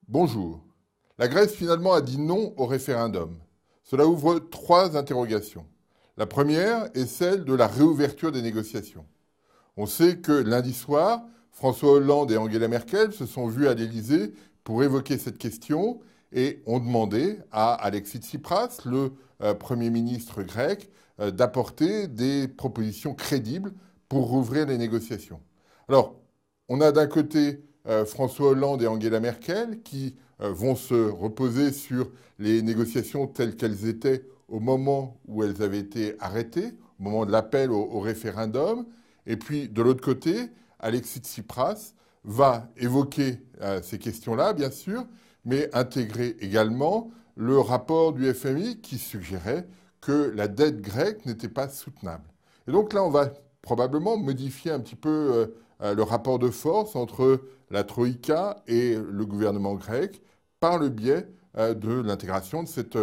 Bonjour. La Grèce finalement a dit non au référendum. Cela ouvre trois interrogations. La première est celle de la réouverture des négociations. On sait que lundi soir, François Hollande et Angela Merkel se sont vus à l'Élysée pour évoquer cette question et ont demandé à Alexis Tsipras, le Premier ministre grec, d'apporter des propositions crédibles pour rouvrir les négociations. Alors, on a d'un côté François Hollande et Angela Merkel qui vont se reposer sur les négociations telles qu'elles étaient au moment où elles avaient été arrêtées, au moment de l'appel au référendum. Et puis, de l'autre côté, Alexis Tsipras va évoquer ces questions-là, bien sûr, mais intégrer également le rapport du FMI qui suggérait que la dette grecque n'était pas soutenable. Et donc là, on va probablement modifier un petit peu le rapport de force entre la Troïka et le gouvernement grec par le biais de l'intégration de cette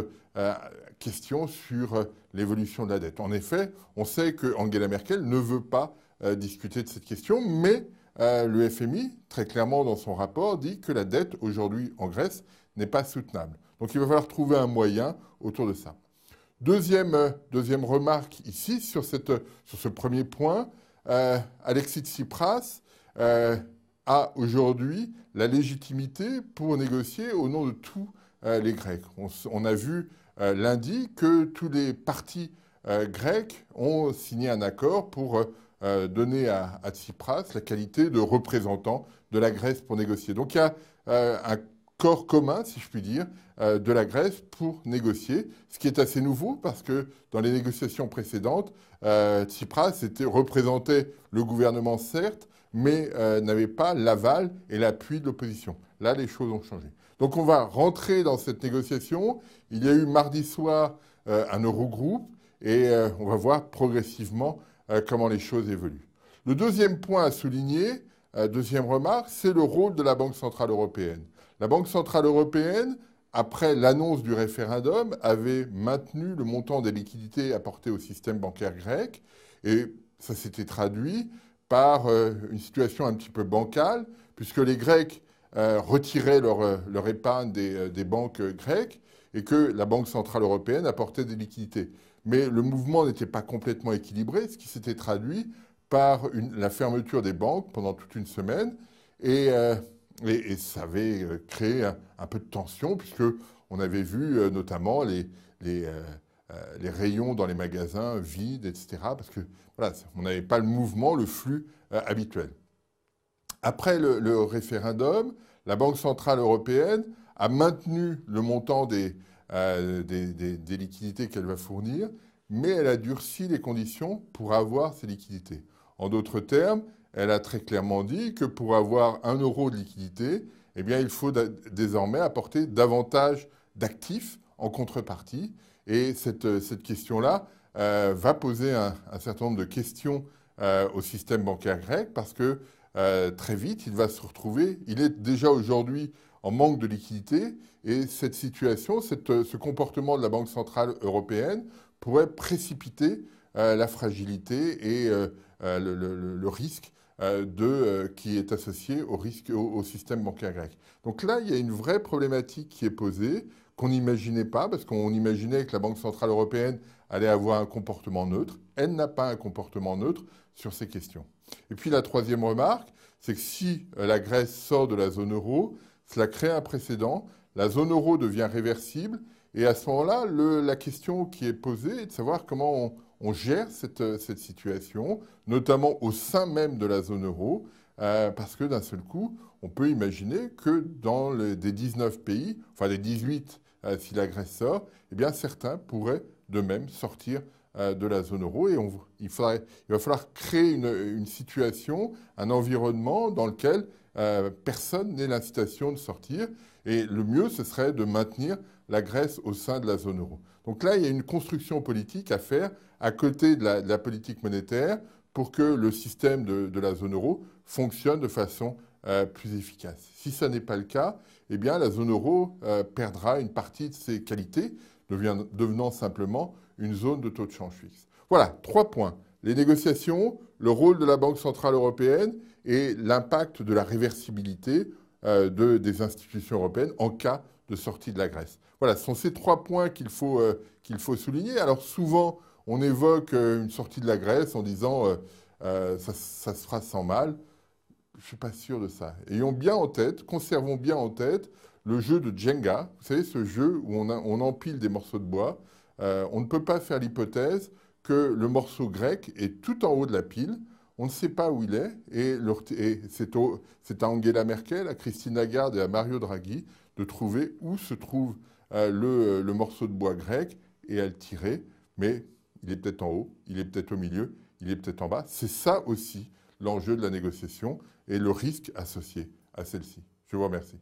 question sur l'évolution de la dette. En effet, on sait que Angela Merkel ne veut pas discuter de cette question, mais le FMI, très clairement dans son rapport, dit que la dette aujourd'hui en Grèce n'est pas soutenable. Donc il va falloir trouver un moyen autour de ça. Deuxième remarque ici sur ce premier point, Alexis Tsipras a aujourd'hui la légitimité pour négocier au nom de tous les Grecs. On a vu lundi que tous les partis grecs ont signé un accord pour donner à Tsipras la qualité de représentant de la Grèce pour négocier. Donc il y a un corps commun, si je puis dire, de la Grèce pour négocier, ce qui est assez nouveau parce que dans les négociations précédentes, Tsipras représentait le gouvernement, certes, mais n'avait pas l'aval et l'appui de l'opposition. Là, les choses ont changé. Donc on va rentrer dans cette négociation. Il y a eu mardi soir un Eurogroupe et on va voir progressivement comment les choses évoluent. Le deuxième point à souligner, deuxième remarque, c'est le rôle de la Banque centrale européenne. La Banque centrale européenne, après l'annonce du référendum, avait maintenu le montant des liquidités apportées au système bancaire grec et ça s'était traduit par une situation un petit peu bancale, puisque les Grecs retiraient leur épargne des banques grecques et que la Banque centrale européenne apportait des liquidités. Mais le mouvement n'était pas complètement équilibré, ce qui s'était traduit par la fermeture des banques pendant toute une semaine. Et ça avait créé un peu de tension, puisqu'on avait vu notamment les rayons dans les magasins vides, etc. Parce que voilà, on n'avait pas le mouvement, le flux habituel. Après le référendum, la Banque centrale européenne a maintenu le montant des liquidités qu'elle va fournir, mais elle a durci les conditions pour avoir ces liquidités. En d'autres termes, elle a très clairement dit que pour avoir 1 euro de liquidité, eh bien, il faut désormais apporter davantage d'actifs en contrepartie. Et cette question-là va poser un certain nombre de questions au système bancaire grec parce que très vite, il va se retrouver, il est déjà aujourd'hui en manque de liquidité et cette situation, ce comportement de la Banque centrale européenne pourrait précipiter la fragilité et le risque qui est associé au système bancaire grec. Donc là, il y a une vraie problématique qui est posée, qu'on n'imaginait pas, parce qu'on imaginait que la Banque centrale européenne allait avoir un comportement neutre. Elle n'a pas un comportement neutre sur ces questions. Et puis la troisième remarque, c'est que si la Grèce sort de la zone euro, cela crée un précédent, la zone euro devient réversible, et à ce moment-là, la question qui est posée est de savoir comment on gère cette situation, notamment au sein même de la zone euro, parce que d'un seul coup, on peut imaginer que dans des 19 pays, enfin des 18 si la Grèce sort, eh bien certains pourraient de même sortir de la zone euro et il va falloir créer une situation, un environnement dans lequel personne n'ait l'incitation de sortir. Et le mieux, ce serait de maintenir la Grèce au sein de la zone euro. Donc là, il y a une construction politique à faire à côté de la politique monétaire pour que le système de la zone euro fonctionne de façon plus efficace. Si ça n'est pas le cas, eh bien la zone euro perdra une partie de ses qualités, devenant simplement une zone de taux de change fixe. Voilà, 3 points. Les négociations, le rôle de la Banque centrale européenne et l'impact de la réversibilité des institutions européennes en cas de sortie de la Grèce. Voilà, ce sont ces 3 points qu'il faut souligner. Alors souvent, on évoque une sortie de la Grèce en disant ça se fera sans mal. Je ne suis pas sûr de ça. Ayons bien en tête, conservons bien en tête le jeu de Jenga. Vous savez, ce jeu où on empile des morceaux de bois. On ne peut pas faire l'hypothèse que le morceau grec est tout en haut de la pile. On ne sait pas où il est. Et c'est à Angela Merkel, à Christine Lagarde et à Mario Draghi de trouver où se trouve le morceau de bois grec et à le tirer. Mais il est peut-être en haut, il est peut-être au milieu, il est peut-être en bas. C'est ça aussi l'enjeu de la négociation et le risque associé à celle-ci. Je vous remercie.